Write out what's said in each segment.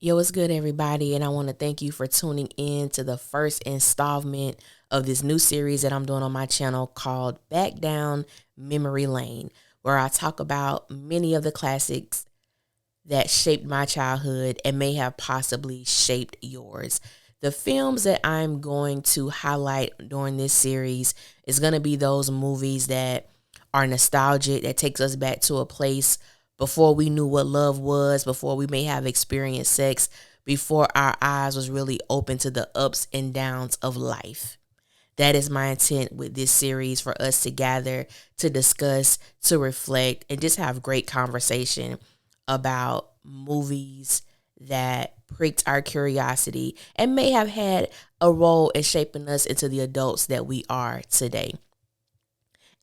Yo, what's good, everybody? And I want to thank you for tuning in to the first installment of this new series that I'm doing on my channel called Back Down Memory Lane, where I talk about many of the classics that shaped my childhood and may have possibly shaped yours. The films that I'm going to highlight during this series is going to be those movies that are nostalgic, that takes us back to a place before we knew what love was, before we may have experienced sex, before our eyes was really open to the ups and downs of life. That is my intent with this series, for us to gather, to discuss, to reflect, and just have great conversation about movies that pricked our curiosity and may have had a role in shaping us into the adults that we are today.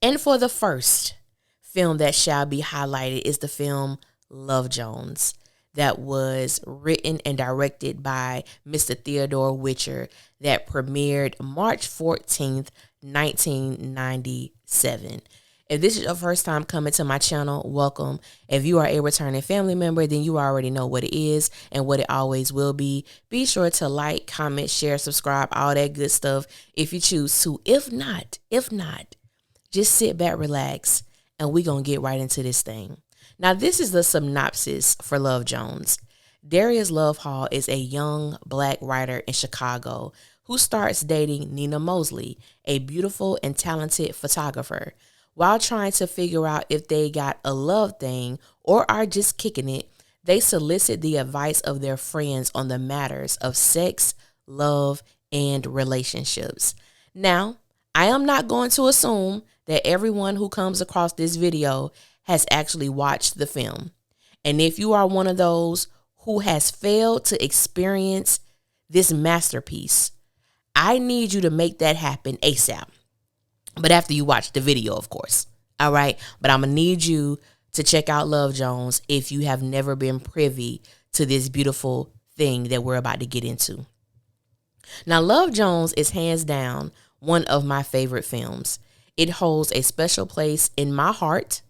And for the first film that shall be highlighted is the film Love Jones, that was written and directed by Mr. Theodore Witcher, that premiered March 14th, 1997. If this is your first time coming to my channel, welcome. If you are a returning family member, then you already know what it is and what it always will be. Be sure to like, comment, share, subscribe, all that good stuff if you choose to. If not, just sit back, relax, and we're going to get right into this thing. Now, this is the synopsis for Love Jones. Darius Love Hall is a young black writer in Chicago who starts dating Nina Mosley, a beautiful and talented photographer. While trying to figure out if they got a love thing or are just kicking it, they solicit the advice of their friends on the matters of sex, love, and relationships. Now, I am not going to assume that everyone who comes across this video has actually watched the film. And if you are one of those who has failed to experience this masterpiece, I need you to make that happen ASAP. But after you watch the video, of course. All right. But I'm going to need you to check out Love Jones if you have never been privy to this beautiful thing that we're about to get into. Now, Love Jones is hands down one of my favorite films. It holds a special place in my heart.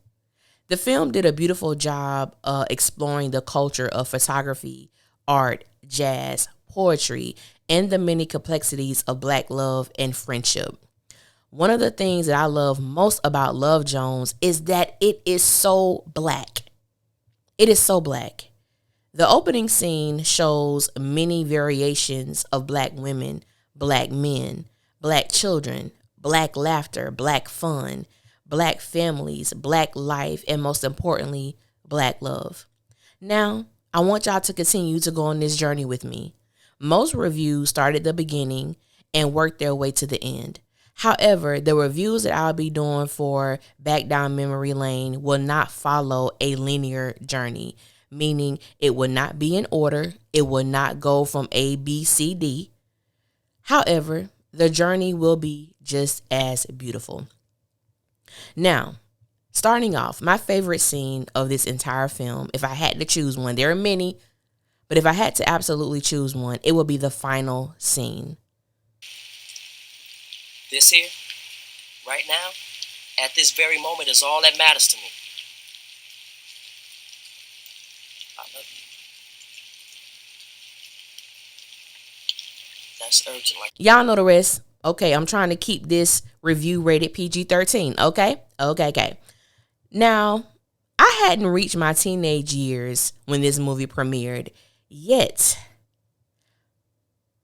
The film did a beautiful job exploring the culture of photography, art, jazz, poetry, and the many complexities of black love and friendship. One of the things that I love most about Love Jones is that it is so black. It is so black. The opening scene shows many variations of black women, black men, black children, black laughter, black fun, black families, black life, and most importantly, black love. Now, I want y'all to continue to go on this journey with me. Most reviews start at the beginning and work their way to the end. However, the reviews that I'll be doing for Back Down Memory Lane will not follow a linear journey, meaning it will not be in order. It will not go from A, B, C, D. However, the journey will be just as beautiful. Now, starting off, my favorite scene of this entire film, if I had to choose one, there are many, but if I had to absolutely choose one, it would be the final scene. This here, right now, at this very moment, is all that matters to me. I love you. That's urgent. Y'all know the rest. Okay, I'm trying to keep this review rated PG-13. Okay. Now, I hadn't reached my teenage years when this movie premiered, yet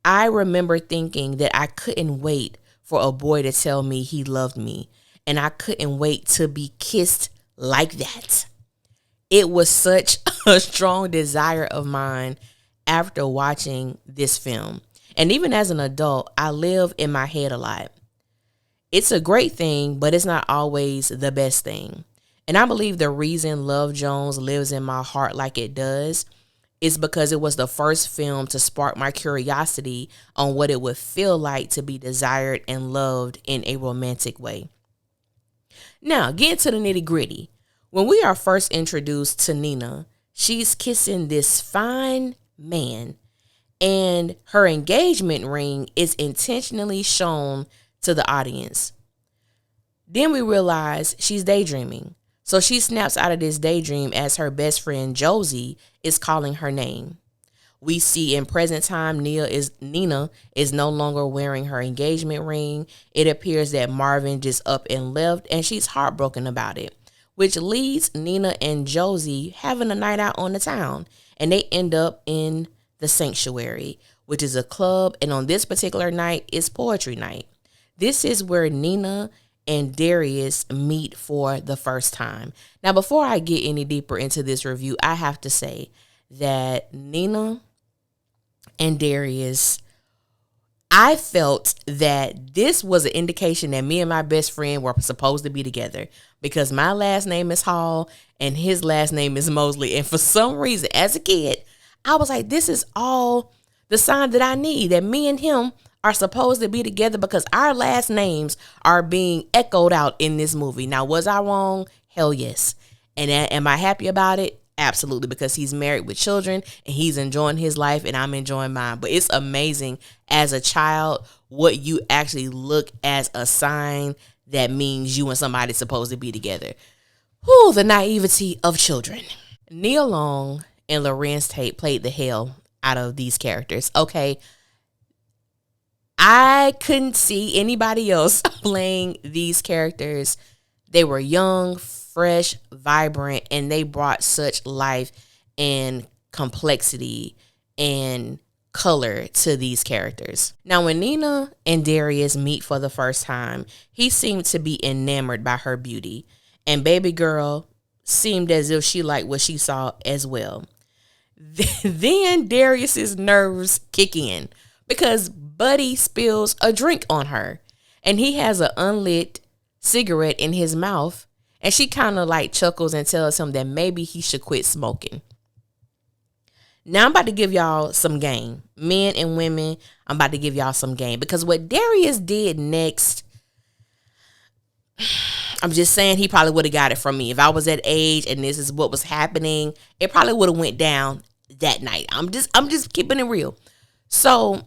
I remember thinking that I couldn't wait for a boy to tell me he loved me, and I couldn't wait to be kissed like that. It was such a strong desire of mine after watching this film. And even as an adult, I live in my head a lot. It's a great thing, but it's not always the best thing. And I believe the reason Love Jones lives in my heart like it does is because it was the first film to spark my curiosity on what it would feel like to be desired and loved in a romantic way. Now, getting to the nitty gritty. When we are first introduced to Nina, she's kissing this fine man, and her engagement ring is intentionally shown to the audience. Then we realize she's daydreaming. So she snaps out of this daydream as her best friend Josie is calling her name. We see in present time, Nina is no longer wearing her engagement ring. It appears that Marvin just up and left, and she's heartbroken about it, which leads Nina and Josie having a night out on the town, and they end up in the Sanctuary, which is a club, and on this particular night is poetry night. This is where Nina and Darius meet for the first time. Now, before I get any deeper into this review, I have to say that Nina and Darius, I felt that this was an indication that me and my best friend were supposed to be together, because my last name is Hall and his last name is Mosley. And for some reason, as a kid, I was like, this is all the sign that I need, that me and him are supposed to be together, because our last names are being echoed out in this movie. Now, was I wrong? Hell yes. And am I happy about it? Absolutely, because he's married with children and he's enjoying his life and I'm enjoying mine. But it's amazing as a child what you actually look as a sign that means you and somebody's supposed to be together. Whew, the naivety of children. Nia Long and Larenz Tate played the hell out of these characters. Okay, I couldn't see anybody else playing these characters. They were young, fresh, vibrant, and they brought such life and complexity and color to these characters. Now, when Nina and Darius meet for the first time, he seemed to be enamored by her beauty, and baby girl seemed as if she liked what she saw as well. Then Darius's nerves kick in because Buddy spills a drink on her, and he has an unlit cigarette in his mouth, and she kind of like chuckles and tells him that maybe he should quit smoking. Now I'm about to give y'all some game. Men and women, I'm about to give y'all some game, because what Darius did next, I'm just saying, he probably would have got it from me. If I was that age and this is what was happening, it probably would have went down that night. I'm just keeping it real. So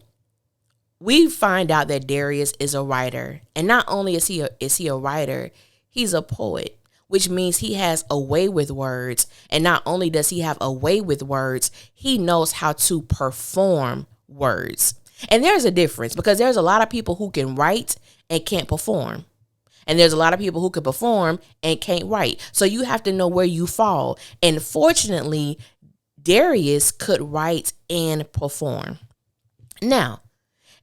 we find out that Darius is a writer, and not only is he a writer, he's a poet, which means he has a way with words. And not only does he have a way with words, he knows how to perform words. And there's a difference, because there's a lot of people who can write and can't perform. And there's a lot of people who can perform and can't write. So you have to know where you fall. And fortunately, Darius could write and perform. Now,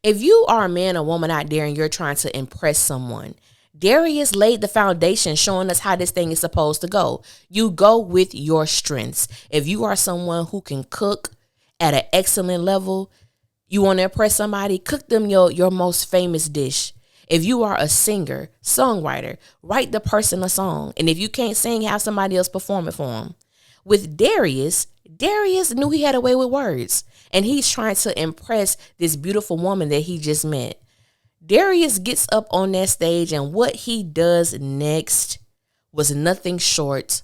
if you are a man or woman out there and you're trying to impress someone, Darius laid the foundation showing us how this thing is supposed to go. You go with your strengths. If you are someone who can cook at an excellent level, you want to impress somebody, cook them your most famous dish. If you are a singer, songwriter, write the person a song. And if you can't sing, have somebody else perform it for him. With Darius knew he had a way with words, and he's trying to impress this beautiful woman that he just met. Darius gets up on that stage, and what he does next was nothing short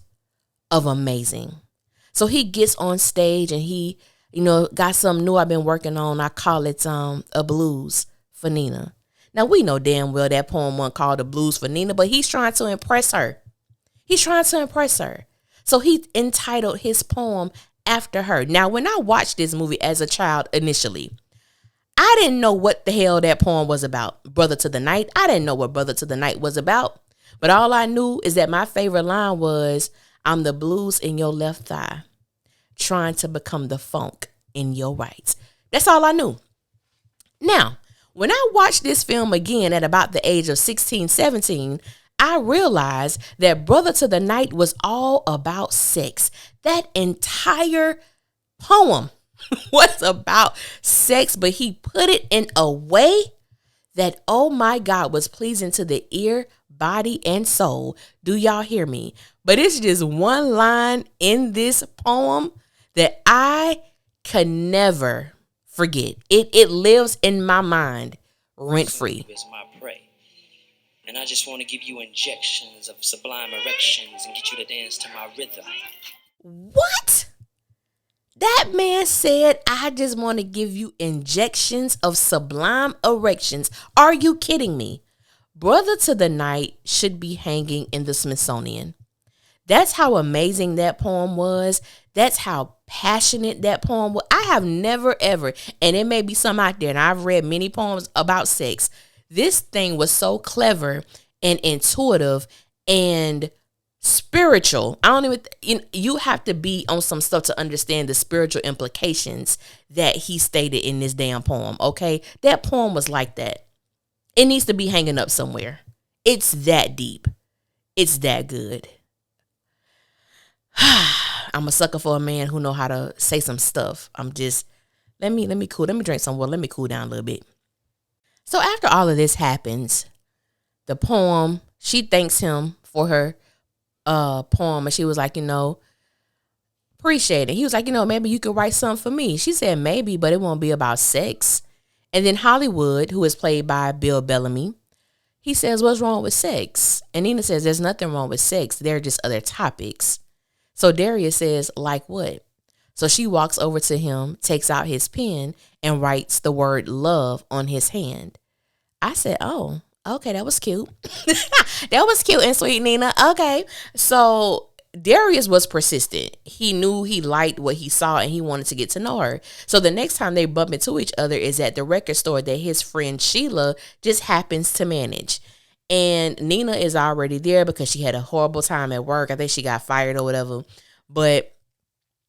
of amazing. So he gets on stage and he, got something new I've been working on. I call it a blues for Nina. Now, we know damn well that poem wasn't called The Blues for Nina, but he's trying to impress her. So he entitled his poem after her. Now, when I watched this movie as a child initially, I didn't know what the hell that poem was about. Brother to the Night. I didn't know what Brother to the Night was about. But all I knew is that my favorite line was, I'm the blues in your left thigh, trying to become the funk in your right. That's all I knew. Now, when I watched this film again at about the age of 16, 17, I realized that Brother to the Night was all about sex. That entire poem was about sex, but he put it in a way that, oh my God, was pleasing to the ear, body, and soul. Do y'all hear me? But it's just one line in this poem that I can never forget. It lives in my mind rent free. Is my prey. And I just want to give you injections of sublime erections and get you to dance to my rhythm. What? That man said, I just want to give you injections of sublime erections. Are you kidding me? Brother to the Night should be hanging in the Smithsonian. That's how amazing that poem was. That's how passionate that poem was. I have never ever, and it may be some out there, and I've read many poems about sex. This thing was so clever and intuitive and spiritual. I don't even, you have to be on some stuff to understand the spiritual implications that he stated in this damn poem. Okay. That poem was like that. It needs to be hanging up somewhere. It's that deep. It's that good. I'm a sucker for a man who know how to say some stuff. I'm just, let me drink some water. Let me cool down a little bit. So after all of this happens, the poem, she thanks him for her poem, and she was like, appreciate it. He was like, maybe you could write something for me. She said maybe, but it won't be about sex. And then Hollywood, who is played by Bill Bellamy, he says, what's wrong with sex? And Nina says, there's nothing wrong with sex. There are just other topics. So Darius says, like what? So she walks over to him, takes out his pen, and writes the word love on his hand. I said, oh, okay, that was cute. That was cute and sweet, Nina. Okay. So Darius was persistent. He knew he liked what he saw and he wanted to get to know her. So the next time they bump into each other is at the record store that his friend Sheila just happens to manage. And Nina is already there because she had a horrible time at work. I think she got fired or whatever. But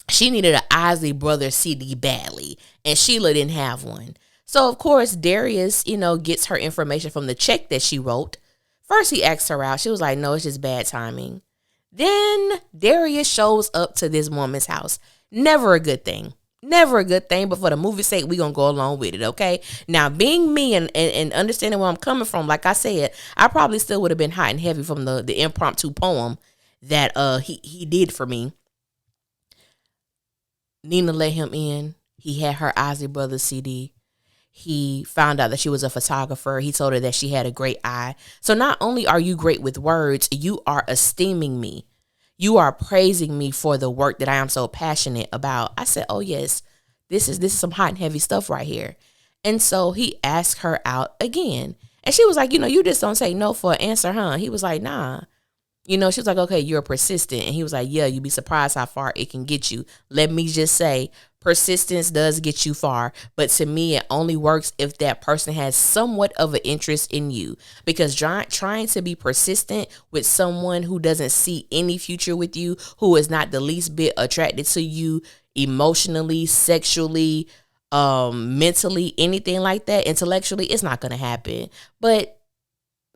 she needed an Isley Brothers CD badly, and Sheila didn't have one. So, of course, Darius, gets her information from the check that she wrote. First, he asked her out. She was like, no, it's just bad timing. Then Darius shows up to this woman's house. Never a good thing. Never a good thing, but for the movie's sake, we're going to go along with it, okay? Now, being me and understanding where I'm coming from, like I said, I probably still would have been hot and heavy from the impromptu poem that he did for me. Nina let him in. He had her Isley Brothers CD. He found out that she was a photographer. He told her that she had a great eye. So not only are you great with words, you are esteeming me. You are praising me for the work that I am so passionate about. I said, oh, yes, this is some hot and heavy stuff right here. And so he asked her out again. And she was like, you just don't say no for an answer, huh? He was like, nah. She was like, okay, you're persistent. And he was like, yeah, you'd be surprised how far it can get you. Let me just say, persistence does get you far. But to me, it only works if that person has somewhat of an interest in you. Because trying to be persistent with someone who doesn't see any future with you, who is not the least bit attracted to you emotionally, sexually, mentally, anything like that, intellectually, it's not going to happen. But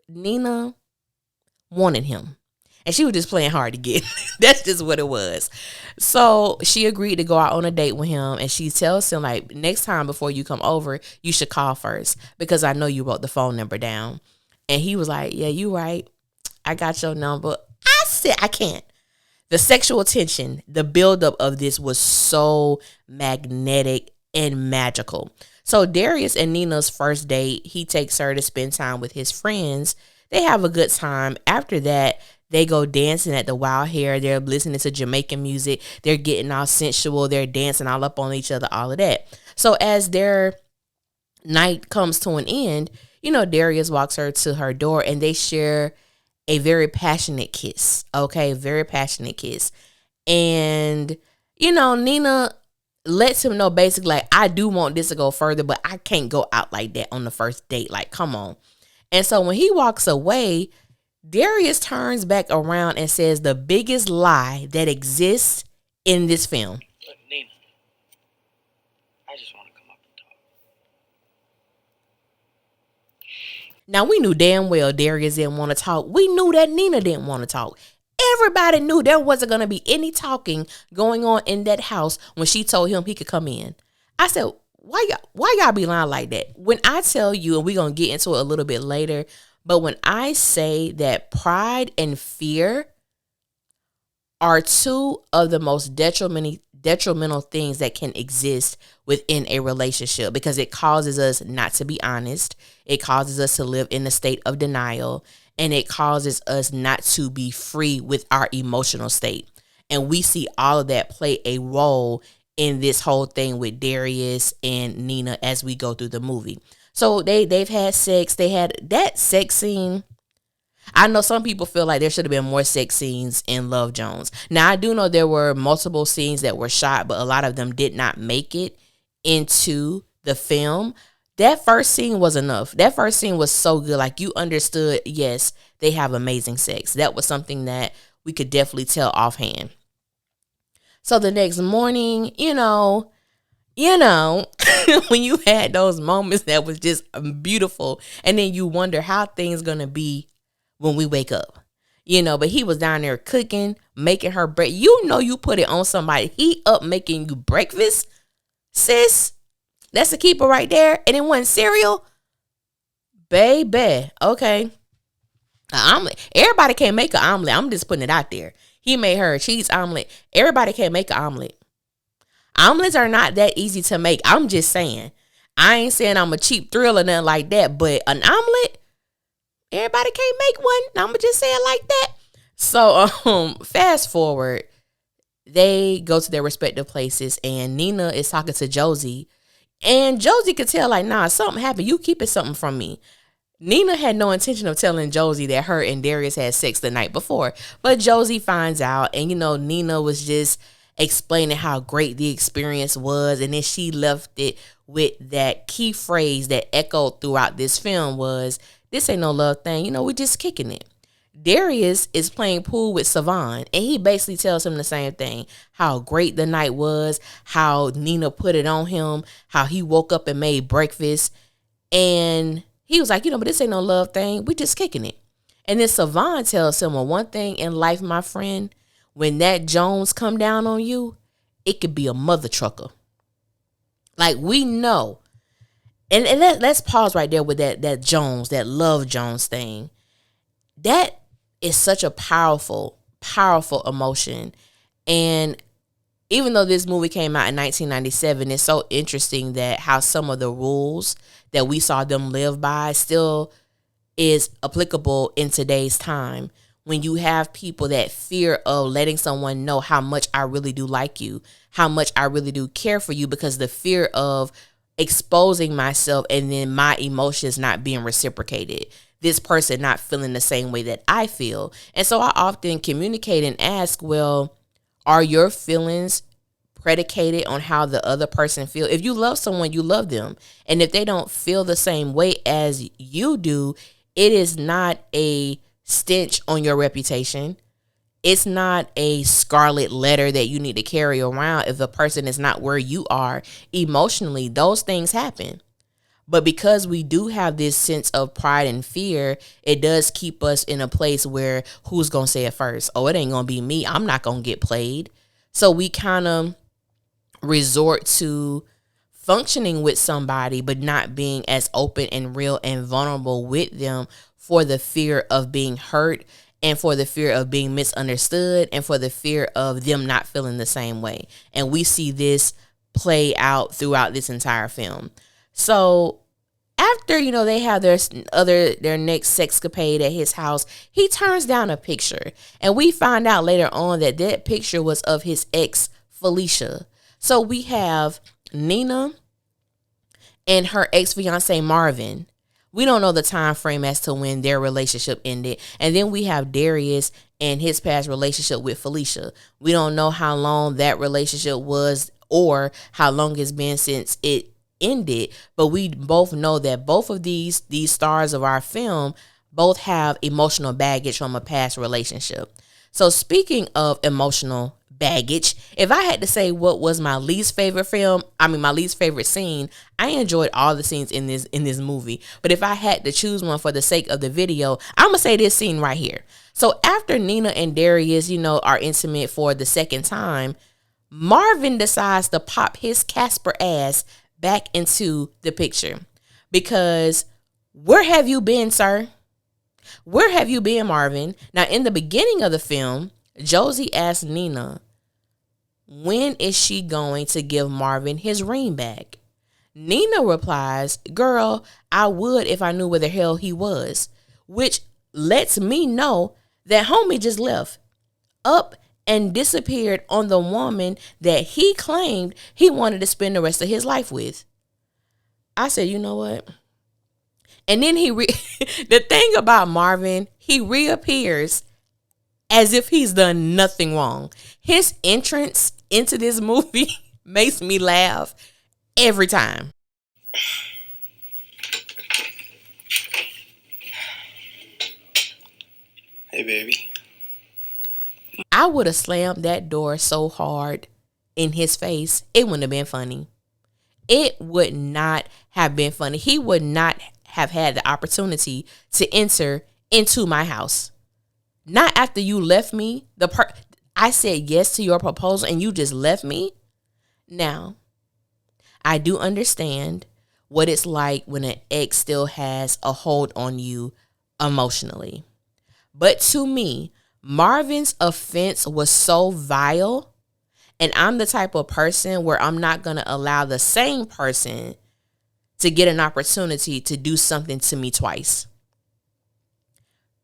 Nina wanted him. And she was just playing hard to get. That's just what it was. So she agreed to go out on a date with him. And she tells him, like, next time before you come over, you should call first. Because I know you wrote the phone number down. And he was like, yeah, you right. I got your number. I said, I can't. The sexual tension, the buildup of this was so magnetic and magical. So Darius and Nina's first date, he takes her to spend time with his friends. They have a good time. After that, they go dancing at the Wild Hare. They're listening to Jamaican music. They're getting all sensual. They're dancing all up on each other, all of that. So as their night comes to an end, Darius walks her to her door and they share a very passionate kiss. Okay, very passionate kiss. And, Nina lets him know basically, like, I do want this to go further, but I can't go out like that on the first date. Like, come on. And so when he walks away, Darius turns back around and says the biggest lie that exists in this film. Look, Nina, I just want to come up and talk. Now, we knew damn well Darius didn't want to talk. We knew that Nina didn't want to talk. Everybody knew there wasn't going to be any talking going on in that house when she told him he could come in. I said, why y'all be lying like that? When I tell you, and we're going to get into it a little bit later, but when I say that pride and fear are two of the most detrimental things that can exist within a relationship, because it causes us not to be honest. It causes us to live in a state of denial, and it causes us not to be free with our emotional state. And we see all of that play a role in this whole thing with Darius and Nina as we go through the movie. So they've had sex. They had that sex scene. I know some people feel like there should have been more sex scenes in Love Jones. Now, I do know there were multiple scenes that were shot, but a lot of them did not make it into the film. That first scene was enough. That first scene was so good. Like, you understood, yes, they have amazing sex. That was something that we could definitely tell offhand. So the next morning, when you had those moments that was just beautiful, and then you wonder how things gonna be when we wake up, but he was down there cooking, making her breakfast. You put it on somebody. He up making you breakfast, sis. That's the keeper right there. And it wasn't cereal, baby. Okay, an omelet. Everybody can't make an omelet. I'm just putting it out there. He made her a cheese omelet. Everybody can't make an omelet. Omelets are not that easy to make. I'm just saying. I ain't saying I'm a cheap thrill or nothing like that, but an omelet, everybody can't make one. I'm going to just say it like that. So, fast forward, they go to their respective places, and Nina is talking to Josie, and Josie could tell, like, nah, something happened. You keeping something from me. Nina had no intention of telling Josie that her and Darius had sex the night before, but Josie finds out, and Nina was just explaining how great the experience was, and then she left it with that key phrase that echoed throughout this film was, this ain't no love thing, we just kicking it. Darius is playing pool with Savon, and he basically tells him the same thing, how great the night was, how Nina put it on him, how he woke up and made breakfast, and he was like, but this ain't no love thing, we just kicking it. And then Savon tells him, well, one thing in life, my friend, when that Jones come down on you, it could be a mother trucker. Like, we know. And let's pause right there with that Jones, that Love Jones thing. That is such a powerful, powerful emotion. And even though this movie came out in 1997, it's so interesting that how some of the rules that we saw them live by still is applicable in today's time. When you have people that fear of letting someone know how much I really do like you, how much I really do care for you, because the fear of exposing myself and then my emotions not being reciprocated, this person not feeling the same way that I feel. And so I often communicate and ask, well, are your feelings predicated on how the other person feels? If you love someone, you love them. And if they don't feel the same way as you do, it is not a stench on your reputation. It's not a scarlet letter that you need to carry around if a person is not where you are emotionally. Those things happen. But because we do have this sense of pride and fear, it does keep us in a place where who's going to say it first? Oh, it ain't going to be me. I'm not going to get played. So we kind of resort to functioning with somebody, but not being as open and real and vulnerable with them for the fear of being hurt, and for the fear of being misunderstood, and for the fear of them not feeling the same way. And we see this play out throughout this entire film. So after, they have their next sexcapade at his house, he turns down a picture. And we find out later on that picture was of his ex, Felicia. So we have Nina and her ex-fiance, Marvin. We don't know the time frame as to when their relationship ended. And then we have Darius and his past relationship with Felicia. We don't know how long that relationship was or how long it's been since it ended. But we both know that both of these stars of our film both have emotional baggage from a past relationship. So speaking of emotional baggage, if I had to say what was my least favorite my least favorite scene, I enjoyed all the scenes in this movie. But if I had to choose one for the sake of the video, I'm going to say this scene right here. So after Nina and Darius, are intimate for the second time, Marvin decides to pop his Casper ass back into the picture. Because where have you been, sir? Where have you been, Marvin? Now, in the beginning of the film, Josie asked Nina, when is she going to give Marvin his ring back? Nina replies, girl, I would if I knew where the hell he was. Which lets me know that homie just left up and disappeared on the woman that he claimed he wanted to spend the rest of his life with. I said, you know what? And then the thing about Marvin, he reappears as if he's done nothing wrong. His entrance into this movie makes me laugh every time. Hey, baby. I would have slammed that door so hard in his face, it wouldn't have been funny. It would not have been funny. He would not have had the opportunity to enter into my house. Not after you left me. I said yes to your proposal and you just left me. Now, I do understand what it's like when an ex still has a hold on you emotionally. But to me, Marvin's offense was so vile, and I'm the type of person where I'm not going to allow the same person to get an opportunity to do something to me twice.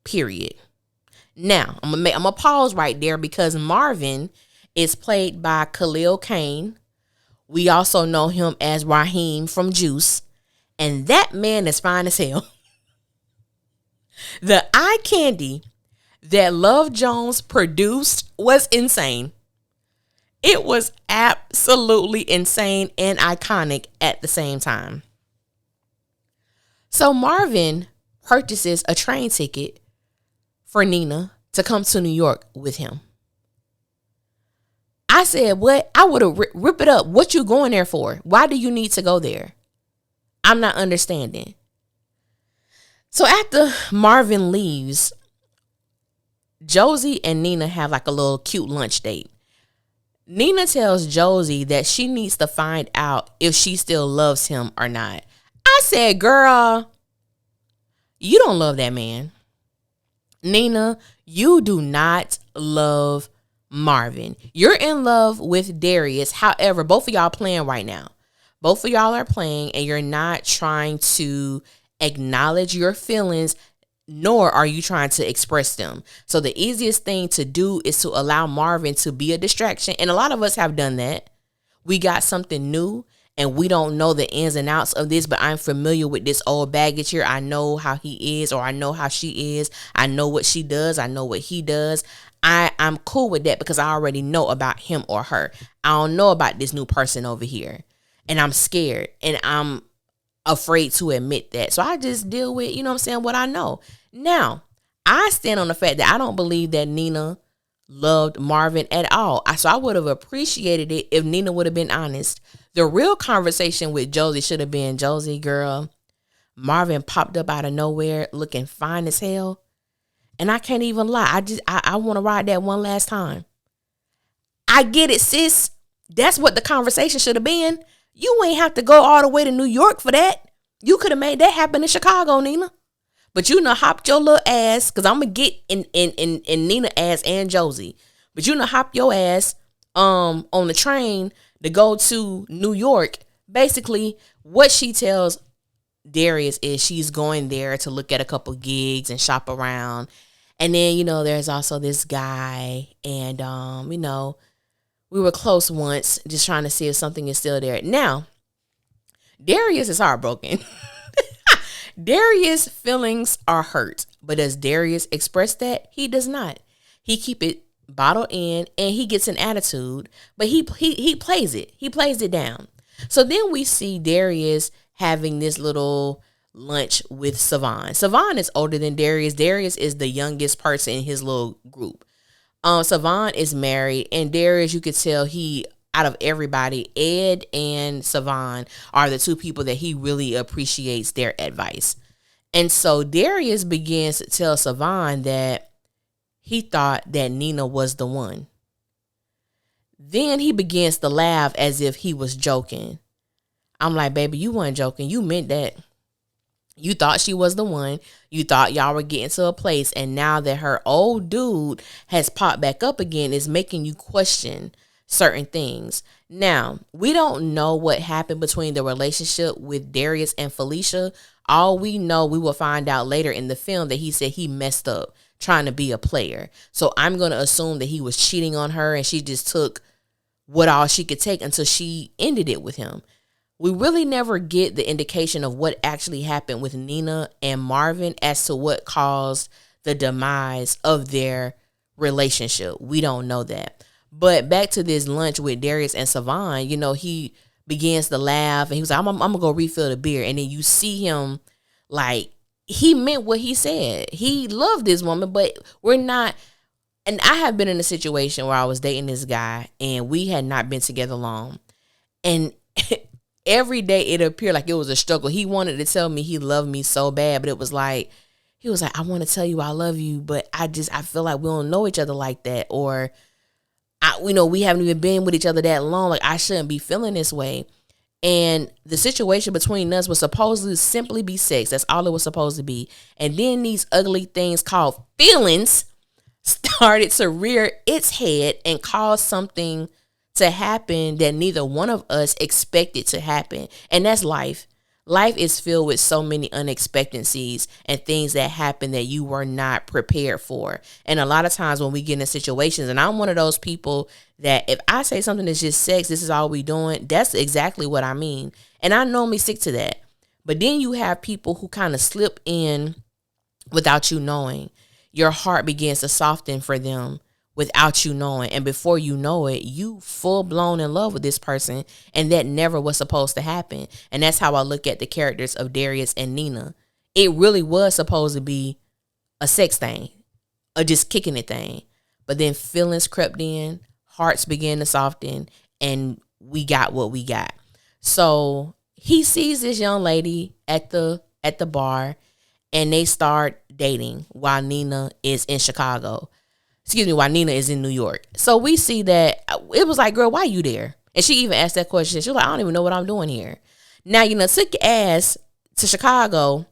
Period. Now, I'm gonna pause right there because Marvin is played by Khalil Kain. We also know him as Raheem from Juice, and that man is fine as hell. The eye candy that Love Jones produced was insane. It was absolutely insane and iconic at the same time. So Marvin purchases a train ticket for Nina to come to New York with him. I said, what? I would have rip it up. What you going there for? Why do you need to go there? I'm not understanding. So after Marvin leaves, Josie and Nina have like a little cute lunch date. Nina tells Josie that she needs to find out if she still loves him or not. I said, girl, you don't love that man. Nina, you do not love Marvin. You're in love with Darius. However, both of y'all playing right now. Both of y'all are playing and you're not trying to acknowledge your feelings, nor are you trying to express them. So the easiest thing to do is to allow Marvin to be a distraction. And a lot of us have done that. We got something new and we don't know the ins and outs of this, but I'm familiar with this old baggage here. I know how he is, or I know how she is. I know what she does. I know what he does. I'm cool with that because I already know about him or her. I don't know about this new person over here. And I'm scared and I'm afraid to admit that. So I just deal with, you know what I'm saying, what I know. Now, I stand on the fact that I don't believe that Nina loved Marvin at all. So I would have appreciated it if Nina would have been honest. The real conversation with Josie should have been, Josie, girl, Marvin popped up out of nowhere looking fine as hell. And I can't even lie. I want to ride that one last time. I get it, sis. That's what the conversation should have been. You ain't have to go all the way to New York for that. You could have made that happen in Chicago, Nina. But you done hopped your little ass, because I'm going to get in Nina ass and Josie. But you done hop your ass on the train to go to New York. Basically, what she tells Darius is she's going there to look at a couple gigs and shop around. And then, you know, there's also this guy. And, you know, we were close once, just trying to see if something is still there. Now, Darius is heartbroken. Darius' feelings are hurt. But does Darius express that? He does not. He keep it bottled in and he gets an attitude. But he plays it. He plays it down. So then we see Darius having this little lunch with Savon. Savon is older than Darius. Darius is the youngest person in his little group. Savon is married, and Darius, you could tell he, out of everybody, Ed and Savon are the two people that he really appreciates their advice. And so Darius begins to tell Savon that he thought that Nina was the one. Then he begins to laugh as if he was joking. I'm like, baby, you weren't joking. You meant that. You thought she was the one. You thought y'all were getting to a place. And now that her old dude has popped back up again, is making you question certain things. Now, we don't know what happened between the relationship with Darius and Felicia. All we know, we will find out later in the film, that he said he messed up trying to be a player. So I'm going to assume that he was cheating on her and she just took what all she could take until she ended it with him. We really never get the indication of what actually happened with Nina and Marvin as to what caused the demise of their relationship. We don't know that. But back to this lunch with Darius and Savon, you know, he begins to laugh and he was like, I'm gonna go refill the beer. And then you see him like, he meant what he said. He loved this woman, but we're not. And I have been in a situation where I was dating this guy and we had not been together long. And every day it appeared like it was a struggle. He wanted to tell me he loved me so bad, but it was like, he was like, I want to tell you I love you, but I feel like we don't know each other like that. Or, we haven't even been with each other that long. Like, I shouldn't be feeling this way. And the situation between us was supposed to simply be sex. That's all it was supposed to be. And then these ugly things called feelings started to rear its head and cause something to happen that neither one of us expected to happen. And that's life. Life is filled with so many unexpectancies and things that happen that you were not prepared for. And a lot of times when we get in situations, and I'm one of those people that if I say something that's just sex, this is all we doing, that's exactly what I mean. And I normally stick to that. But then you have people who kind of slip in without you knowing. Your heart begins to soften for them without you knowing. And before you know it, you full blown in love with this person. And that never was supposed to happen. And that's how I look at the characters of Darius and Nina. It really was supposed to be a sex thing, or just kicking it thing. But then feelings crept in, hearts began to soften, and we got what we got. So he sees this young lady at the bar, and they start dating while Nina is in Chicago. While Nina is in New York. So we see that it was like, girl, why you there? And she even asked that question. She was like, I don't even know what I'm doing here. Now, took your ass to Chicago.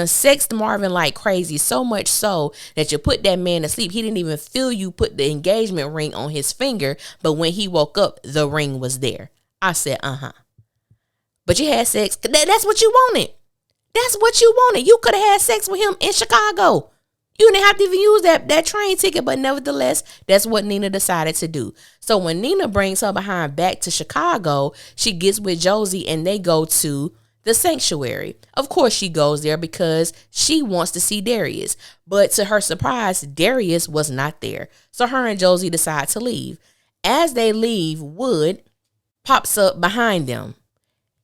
Sexed Marvin like crazy, so much so that you put that man to sleep. He didn't even feel you put the engagement ring on his finger. But when he woke up, the ring was there. I said, But you had sex. That's what you wanted. That's what you wanted. You could have had sex with him in Chicago. You didn't have to even use that train ticket, but nevertheless, that's what Nina decided to do. So when Nina brings her behind back to Chicago, she gets with Josie and they go to the sanctuary. Of course, she goes there because she wants to see Darius. But to her surprise, Darius was not there. So her and Josie decide to leave. As they leave, Wood pops up behind them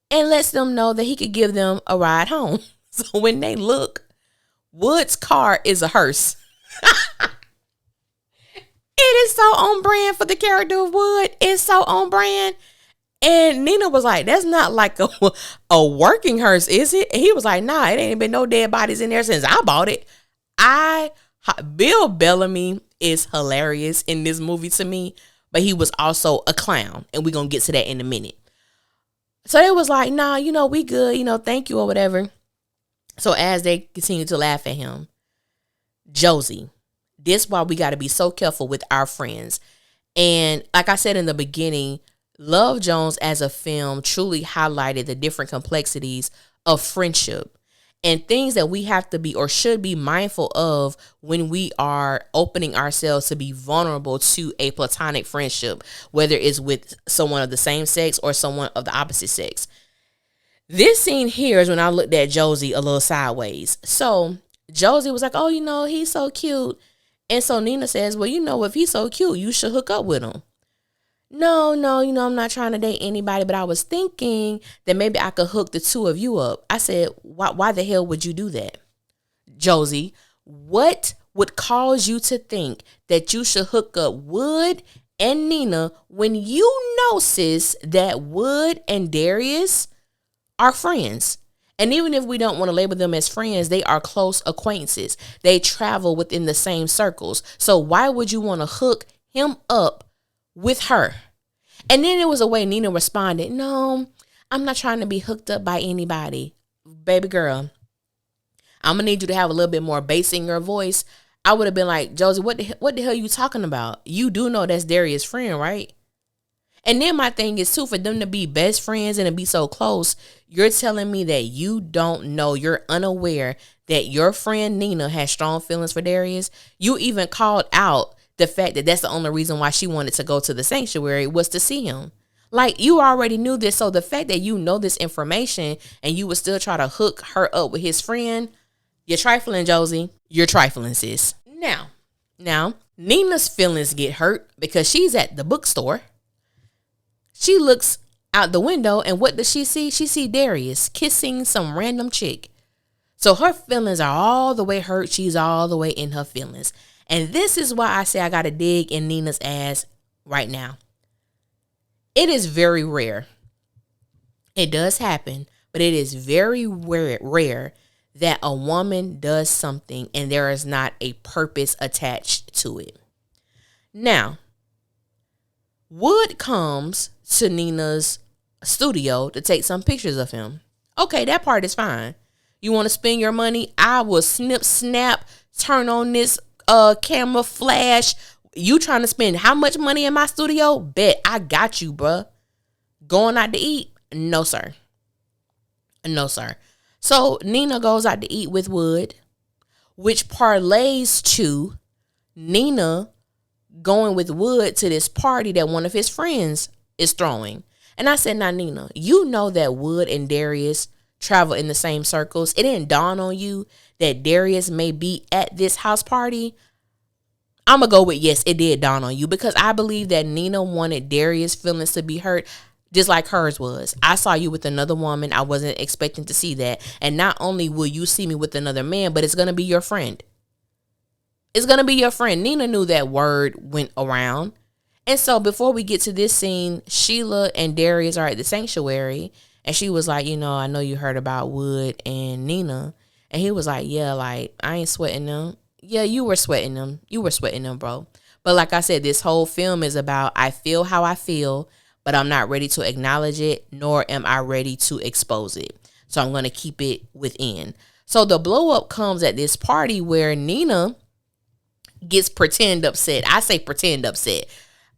and lets them know that he could give them a ride home. So when they look, Wood's car is a hearse. It is so on brand for the character of Wood. It's so on brand. And Nina was like, that's not like a working hearse, is it? And he was like, nah, it ain't been no dead bodies in there since I bought it. Bill Bellamy is hilarious in this movie to me, but he was also a clown. And we're going to get to that in a minute. So it was like, nah, we good, thank you or whatever. So as they continue to laugh at him, Josie, this is why we got to be so careful with our friends. And like I said in the beginning, Love Jones as a film truly highlighted the different complexities of friendship and things that we have to be or should be mindful of when we are opening ourselves to be vulnerable to a platonic friendship, whether it's with someone of the same sex or someone of the opposite sex. This scene here is when I looked at Josie a little sideways. So Josie was like, oh, he's so cute. And so Nina says, well, if he's so cute, you should hook up with him. No, I'm not trying to date anybody, but I was thinking that maybe I could hook the two of you up. I said, why the hell would you do that? Josie, what would cause you to think that you should hook up Wood and Nina when you know, sis, that Wood and Darius are friends? And even if we don't want to label them as friends, they are close acquaintances. They travel within the same circles. So why would you want to hook him up with her? And then there was a way Nina responded, no, I'm not trying to be hooked up by anybody. Baby girl, I'm going to need you to have a little bit more bass in your voice. I would have been like, Josie, what the hell are you talking about? You do know that's Darius' friend, right? And then my thing is, too, for them to be best friends and to be so close, you're telling me that you don't know, you're unaware that your friend Nina has strong feelings for Darius. You even called out the fact that that's the only reason why she wanted to go to the sanctuary was to see him. Like, you already knew this. So the fact that you know this information and you would still try to hook her up with his friend, you're trifling, Josie. You're trifling, sis. Now, Nina's feelings get hurt because she's at the bookstore. She looks out the window, and what does she see? She see Darius kissing some random chick. So her feelings are all the way hurt. She's all the way in her feelings. And this is why I say I got to dig in Nina's ass right now. It is very rare. It does happen, but it is very rare that a woman does something and there is not a purpose attached to it. Now, Wood comes to Nina's studio to take some pictures of him. Okay, that part is fine. You want to spend your money? I will snip, snap, turn on this camera flash. You trying to spend how much money in my studio? Bet I got you, bruh. Going out to eat? No, sir. No, sir. So Nina goes out to eat with Wood, which parlays to Nina going with Wood to this party that one of his friends is throwing. And I said, now, Nina, you know that Wood and Darius travel in the same circles. It didn't dawn on you that Darius may be at this house party. I'm going to go with yes, it did dawn on you, because I believe that Nina wanted Darius' feelings to be hurt just like hers was. I saw you with another woman. I wasn't expecting to see that. And not only will you see me with another man, but it's going to be your friend. It's going to be your friend. Nina knew that word went around. And so before we get to this scene, Sheila and Darius are at the sanctuary. And she was like, I know you heard about Wood and Nina. And he was like, yeah, like, I ain't sweating them. Yeah, you were sweating them. You were sweating them, bro. But like I said, this whole film is about I feel how I feel, but I'm not ready to acknowledge it, nor am I ready to expose it. So I'm going to keep it within. So the blow up comes at this party where Nina gets pretend upset. I say pretend upset.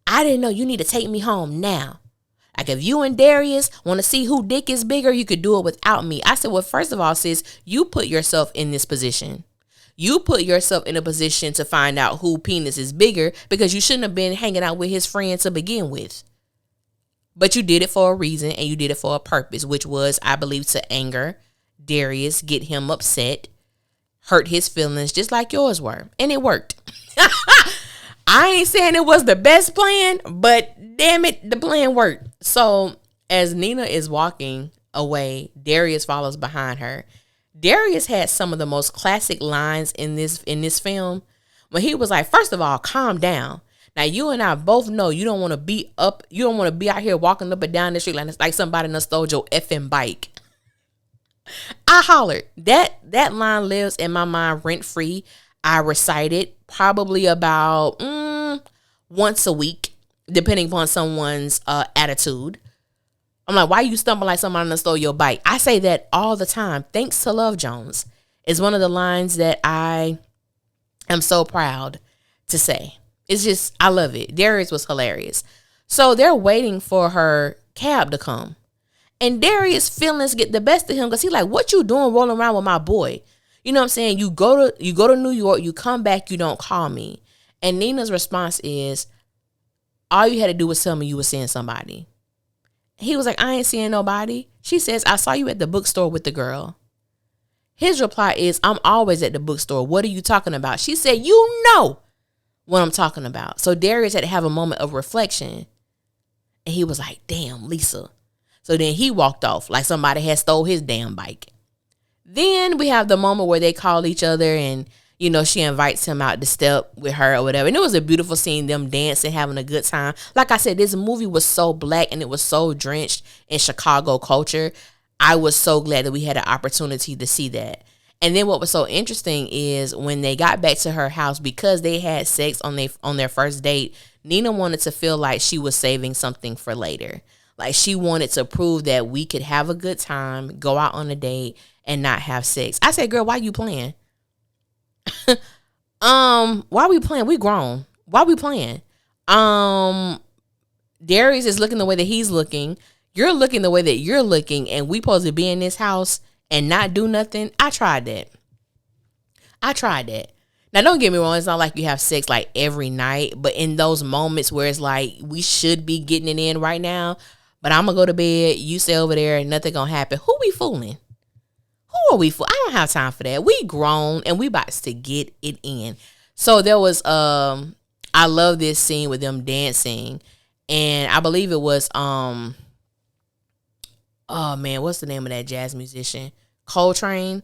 I didn't know, you need to take me home now. Like, if you and Darius want to see who dick is bigger, you could do it without me. I said, well, first of all, sis, you put yourself in this position. You put yourself in a position to find out who penis is bigger, because you shouldn't have been hanging out with his friend to begin with. But you did it for a reason, and you did it for a purpose, which was, I believe, to anger Darius, get him upset, hurt his feelings just like yours were. And it worked. I ain't saying it was the best plan, but damn it, the plan worked. So as Nina is walking away, Darius follows behind her. Darius had some of the most classic lines in this film, when he was like, first of all, calm down. Now, you and I both know you don't want to be up. You don't want to be out here walking up and down the street like somebody done stole your effing bike. I hollered. That line lives in my mind rent free. I recite it probably about once a week, depending upon someone's attitude. I'm like, why you stumble like somebody done stole your bike? I say that all the time. Thanks to Love Jones is one of the lines that I am so proud to say. It's just, I love it. Darius was hilarious. So they're waiting for her cab to come. And Darius' feelings get the best of him because he's like, what you doing rolling around with my boy? You know what I'm saying? You go to New York, you come back, you don't call me. And Nina's response is, all you had to do was tell me you were seeing somebody. He was like, I ain't seeing nobody. She says, I saw you at the bookstore with the girl. His reply is, I'm always at the bookstore. What are you talking about? She said, you know what I'm talking about. So Darius had to have a moment of reflection. And he was like, damn, Lisa. So then he walked off like somebody had stole his damn bike. Then we have the moment where they call each other and, she invites him out to step with her or whatever. And it was a beautiful scene, them dancing, having a good time. Like I said, this movie was so black and it was so drenched in Chicago culture. I was so glad that we had an opportunity to see that. And then what was so interesting is when they got back to her house, because they had sex on their first date, Nina wanted to feel like she was saving something for later. Like she wanted to prove that we could have a good time, go out on a date, and not have sex. I said, girl, why you playing? Why we playing? We grown. Why we playing? Darius is looking the way that he's looking. You're looking the way that you're looking, and we supposed to be in this house and not do nothing. I tried that. Now, don't get me wrong. It's not like you have sex like every night, but in those moments where it's like we should be getting it in right now, but I'm going to go to bed, you stay over there, and nothing going to happen. Who we fooling? Who are we for? I don't have time for that. We grown and we about to get it in. So there was I love this scene with them dancing, and I believe it was oh man, what's the name of that jazz musician? Coltrane,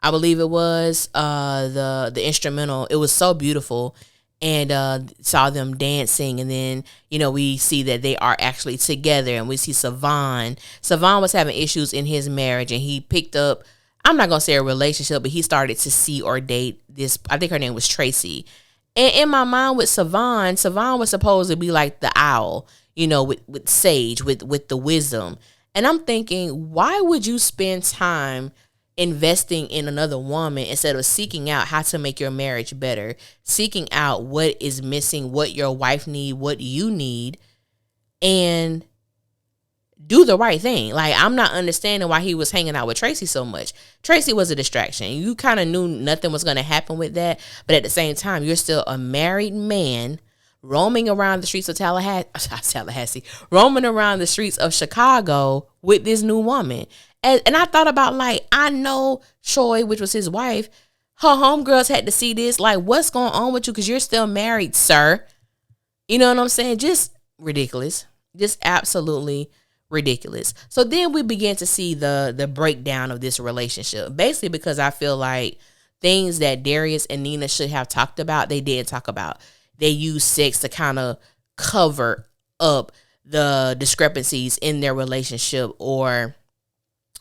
I believe it was the instrumental. It was so beautiful, and saw them dancing, and then we see that they are actually together, and we see Savon. Savon was having issues in his marriage, and he picked up, I'm not gonna say a relationship, but he started to see or date this. I think her name was Tracy. And in my mind with Savon was supposed to be like the owl, with sage, with the wisdom. And I'm thinking, why would you spend time investing in another woman instead of seeking out how to make your marriage better, seeking out what is missing, what your wife need, what you need, and do the right thing? Like, I'm not understanding why he was hanging out with Tracy so much. Tracy was a distraction. You kind of knew nothing was going to happen with that, but at the same time, you're still a married man roaming around the streets of Tallahassee, roaming around the streets of Chicago with this new woman. And I thought about, like, I know Troy, which was his wife, her homegirls had to see this. Like, what's going on with you? Because you're still married, sir. You know what I'm saying? Just ridiculous. Just absolutely ridiculous. So then we begin to see the breakdown of this relationship. Basically because I feel like things that Darius and Nina should have talked about, they didn't talk about. They used sex to kind of cover up the discrepancies in their relationship or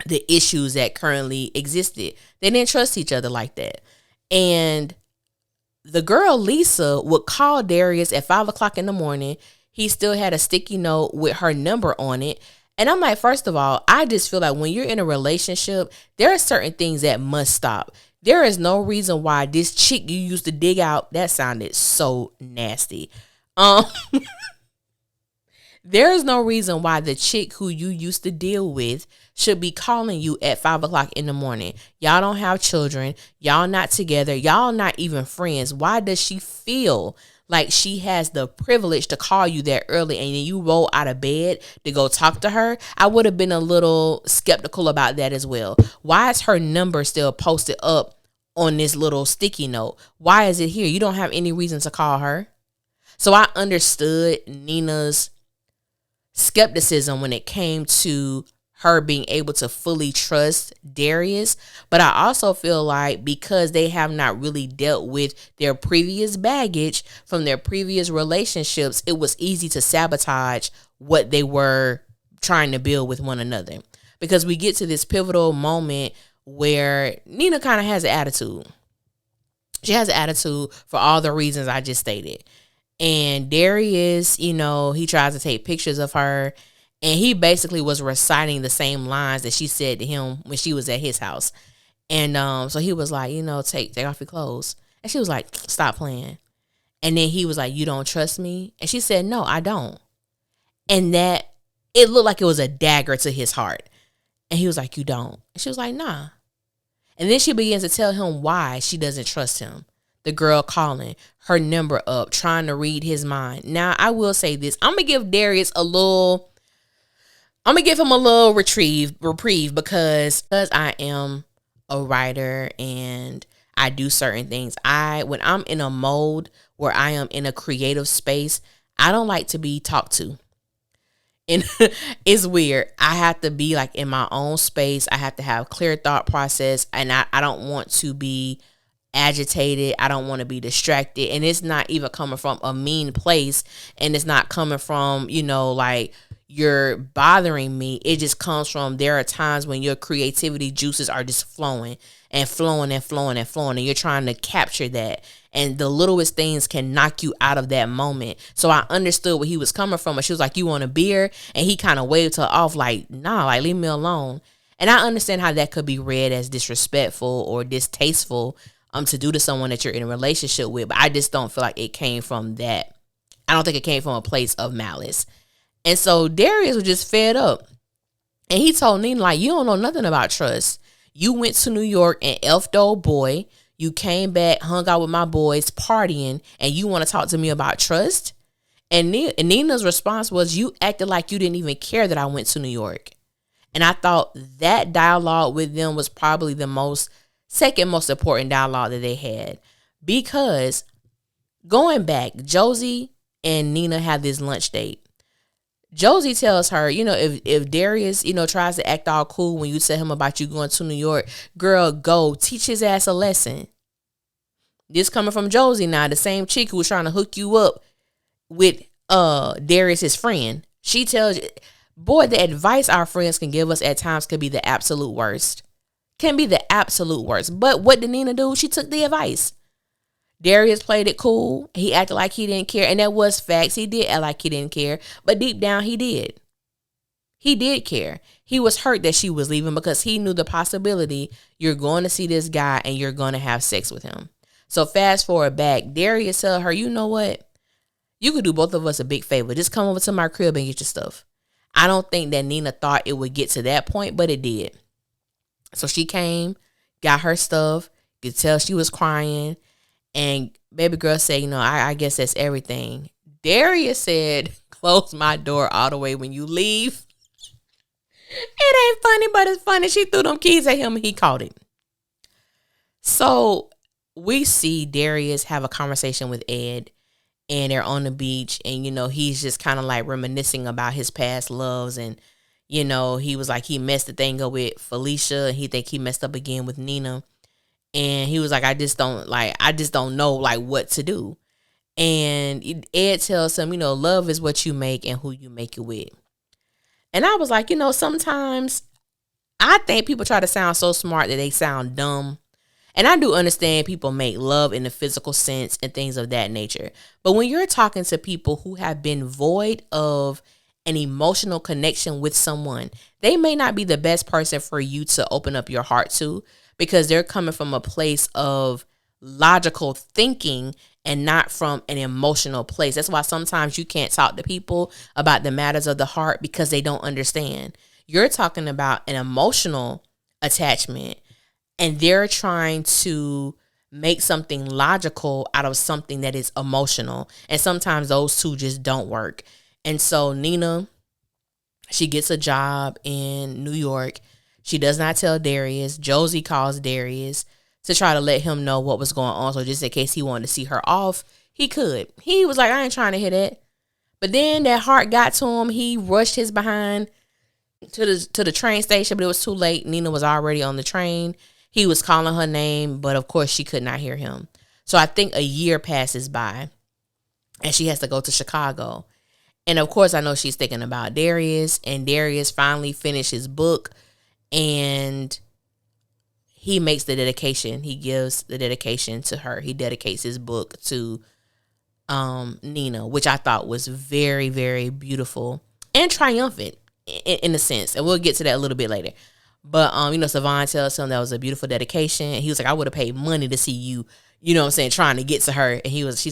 the issues that currently existed. They didn't trust each other like that. And the girl, Lisa, would call Darius at 5 o'clock in the morning. He still had a sticky note with her number on it. And I'm like, first of all, I just feel like when you're in a relationship, there are certain things that must stop. There is no reason why this chick you used to dig out, that sounded so nasty. There is no reason why the chick who you used to deal with should be calling you at 5 o'clock in the morning. Y'all don't have children. Y'all not together. Y'all not even friends. Why does she feel like she has the privilege to call you that early and then you roll out of bed to go talk to her? I would have been a little skeptical about that as well. Why is her number still posted up on this little sticky note? Why is it here? You don't have any reason to call her. So I understood Nina's skepticism when it came to her being able to fully trust Darius. But I also feel like because they have not really dealt with their previous baggage from their previous relationships, it was easy to sabotage what they were trying to build with one another. Because we get to this pivotal moment where Nina kind of has an attitude. She has an attitude for all the reasons I just stated. And Darius, he tries to take pictures of her. And he basically was reciting the same lines that she said to him when she was at his house. And so he was like, take off your clothes. And she was like, stop playing. And then he was like, you don't trust me? And she said, no, I don't. And that, it looked like it was a dagger to his heart. And he was like, you don't? And she was like, nah. And then she begins to tell him why she doesn't trust him. The girl calling, her number up, trying to read his mind. Now, I will say this. I'm going to give Darius a little reprieve because I am a writer and I do certain things. When I'm in a mode where I am in a creative space, I don't like to be talked to. And it's weird. I have to be like in my own space. I have to have clear thought process, and I don't want to be agitated. I don't want to be distracted. And it's not even coming from a mean place, and it's not coming from, like you're bothering me. It just comes from, there are times when your creativity juices are just flowing and flowing and flowing and flowing, and you're trying to capture that. And the littlest things can knock you out of that moment. So I understood where he was coming from. And she was like, you want a beer? And he kind of waved her off like, nah, like leave me alone. And I understand how that could be read as disrespectful or distasteful to do to someone that you're in a relationship with. But I just don't feel like it came from that. I don't think it came from a place of malice. And so Darius was just fed up. And he told Nina, like, you don't know nothing about trust. You went to New York and elfed the old boy. You came back, hung out with my boys, partying, and you want to talk to me about trust? And Nina's response was, you acted like you didn't even care that I went to New York. And I thought that dialogue with them was probably the second most important dialogue that they had. Because going back, Josie and Nina have this lunch date. Josie tells her, if Darius, tries to act all cool when you tell him about you going to New York, girl, go teach his ass a lesson. This coming from Josie now, the same chick who was trying to hook you up with Darius's friend. She tells you, boy, the advice our friends can give us at times can be the absolute worst. But what did Nina do? She took the advice. Darius played it cool. He acted like he didn't care. And that was facts. He did act like he didn't care. But deep down, he did. He did care. He was hurt that she was leaving because he knew the possibility you're going to see this guy and you're going to have sex with him. So fast forward back, Darius tell her, you know what? You could do both of us a big favor. Just come over to my crib and get your stuff. I don't think that Nina thought it would get to that point, but it did. So she came, got her stuff. You could tell she was crying. And baby girl said, I guess that's everything. Darius said, close my door all the way when you leave. It ain't funny, but it's funny. She threw them keys at him and he caught it. So we see Darius have a conversation with Ed and they're on the beach and, he's just kind of like reminiscing about his past loves. And, he was like, he messed the thing up with Felicia and he think he messed up again with Nina. And he was like, I just don't know like what to do. And Ed tells him, love is what you make and who you make it with. And I was like, sometimes I think people try to sound so smart that they sound dumb. And I do understand people make love in the physical sense and things of that nature. But when you're talking to people who have been void of an emotional connection with someone, they may not be the best person for you to open up your heart to, because they're coming from a place of logical thinking and not from an emotional place. That's why sometimes you can't talk to people about the matters of the heart because they don't understand. You're talking about an emotional attachment and they're trying to make something logical out of something that is emotional. And sometimes those two just don't work. And so Nina, she gets a job in New York. She does not tell Darius. Josie calls Darius to try to let him know what was going on. So just in case he wanted to see her off, he could. He was like, I ain't trying to hear that. But then that heart got to him. He rushed his behind to the train station, but it was too late. Nina was already on the train. He was calling her name, but of course she could not hear him. So I think a year passes by and she has to go to Chicago. And of course I know she's thinking about Darius, and Darius finally finished his book. And he makes the dedication. He gives the dedication to her. He dedicates his book to Nina, which I thought was very, very beautiful and triumphant in a sense. And we'll get to that a little bit later. But, Savon tells him that was a beautiful dedication. And he was like, I would have paid money to see you, trying to get to her. And he was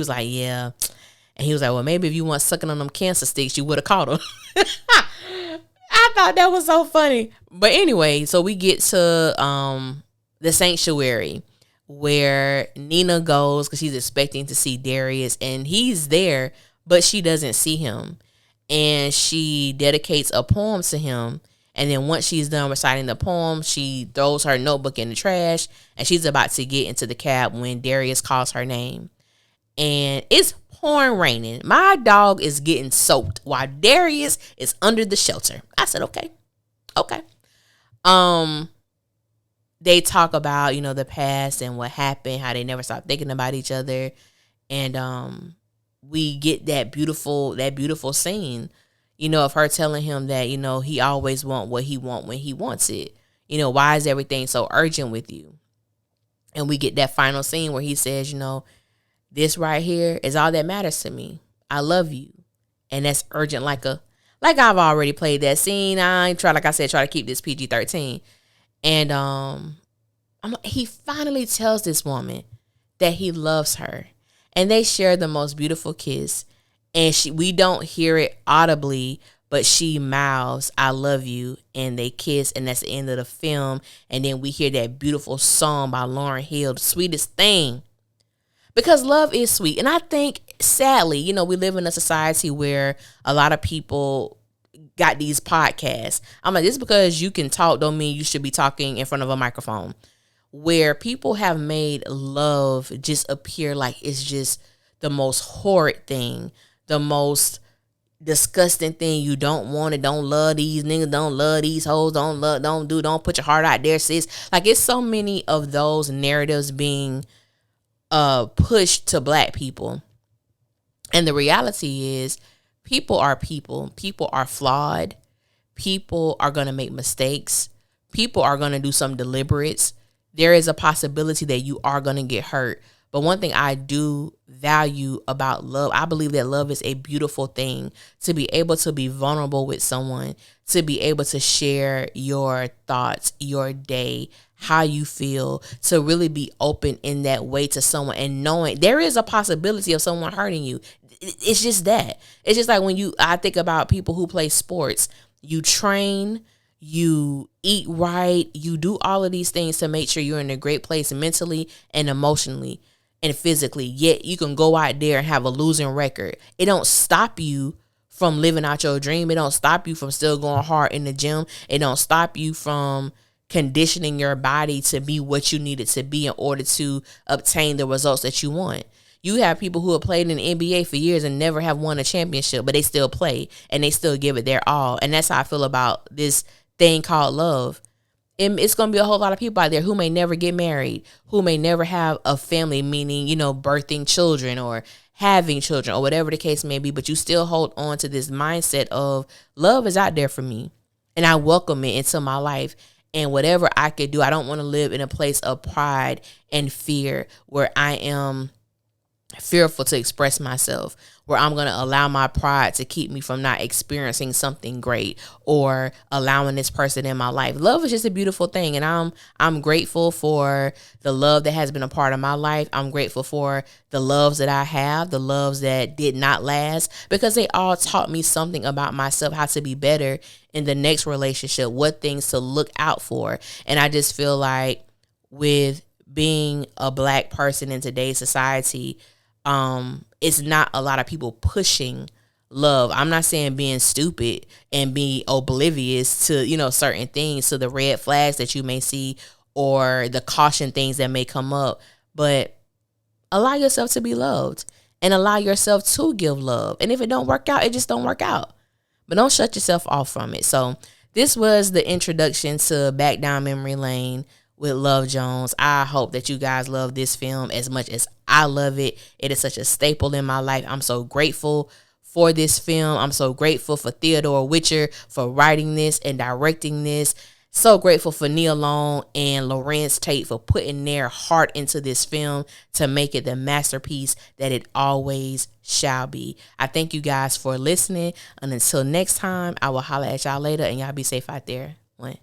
like, yeah. And he was like, well, maybe if you weren't sucking on them cancer sticks, you would have caught her. I thought that was so funny. But anyway, so we get to the sanctuary where Nina goes because she's expecting to see Darius, and he's there, but she doesn't see him. And she dedicates a poem to him. And then once she's done reciting the poem, she throws her notebook in the trash, and she's about to get into the cab when Darius calls her name. And it's pouring raining. My dog is getting soaked while Darius is under the shelter. I said, okay. They talk about, the past and what happened, how they never stopped thinking about each other. And we get that beautiful scene, of her telling him that, he always want what he want when he wants it. Why is everything so urgent with you? And we get that final scene where he says, this right here is all that matters to me. I love you. And that's urgent like I've already played that scene. I try to keep this PG-13. And he finally tells this woman that he loves her. And they share the most beautiful kiss. And we don't hear it audibly, but she mouths, I love you. And they kiss, and that's the end of the film. And then we hear that beautiful song by Lauryn Hill, The Sweetest Thing. Because love is sweet. And I think, sadly, we live in a society where a lot of people got these podcasts. I'm like, just because you can talk don't mean you should be talking in front of a microphone. Where people have made love just appear like it's just the most horrid thing, the most disgusting thing. You don't want it, don't love these niggas, don't love these hoes, don't put your heart out there, sis. Like, it's so many of those narratives being pushed to black people. And the reality is, people are people. People are flawed. People are going to make mistakes. People are going to do some deliberates. There is a possibility that you are going to get hurt. But one thing I do value about love, I believe that love is a beautiful thing. To be able to be vulnerable with someone, to be able to share your thoughts, your day, how you feel, to really be open in that way to someone, and knowing there is a possibility of someone hurting you. It's just that. It's just like when I think about people who play sports. You train, you eat right, you do all of these things to make sure you're in a great place mentally and emotionally and physically. Yet you can go out there and have a losing record. It don't stop you from living out your dream. It don't stop you from still going hard in the gym. It don't stop you from conditioning your body to be what you need it to be in order to obtain the results that you want. You have people who have played in the NBA for years and never have won a championship, but they still play and they still give it their all. And that's how I feel about this thing called love. It's going to be a whole lot of people out there who may never get married, who may never have a family, meaning, birthing children or having children or whatever the case may be, but you still hold on to this mindset of love is out there for me and I welcome it into my life. And whatever I could do, I don't want to live in a place of pride and fear where I am fearful to express myself, where I'm going to allow my pride to keep me from not experiencing something great or allowing this person in my life. Love is just a beautiful thing. And I'm grateful for the love that has been a part of my life. I'm grateful for the loves that I have, the loves that did not last, because they all taught me something about myself, how to be better in the next relationship, what things to look out for. And I just feel like with being a black person in today's society, it's not a lot of people pushing love. I'm not saying being stupid and be oblivious to, certain things, to the red flags that you may see or the caution things that may come up, but allow yourself to be loved and allow yourself to give love. And if it don't work out, it just don't work out, but don't shut yourself off from it. So this was the introduction to Back Down Memory Lane with Love Jones. I hope that you guys love this film as much as I love it. It is such a staple in my life. I'm so grateful for this film. I'm so grateful for Theodore Witcher for writing this and directing this. So grateful for Nia Long and Larenz Tate for putting their heart into this film to make it the masterpiece that it always shall be. I thank you guys for listening. And until next time, I will holler at y'all later, and y'all be safe out there. One.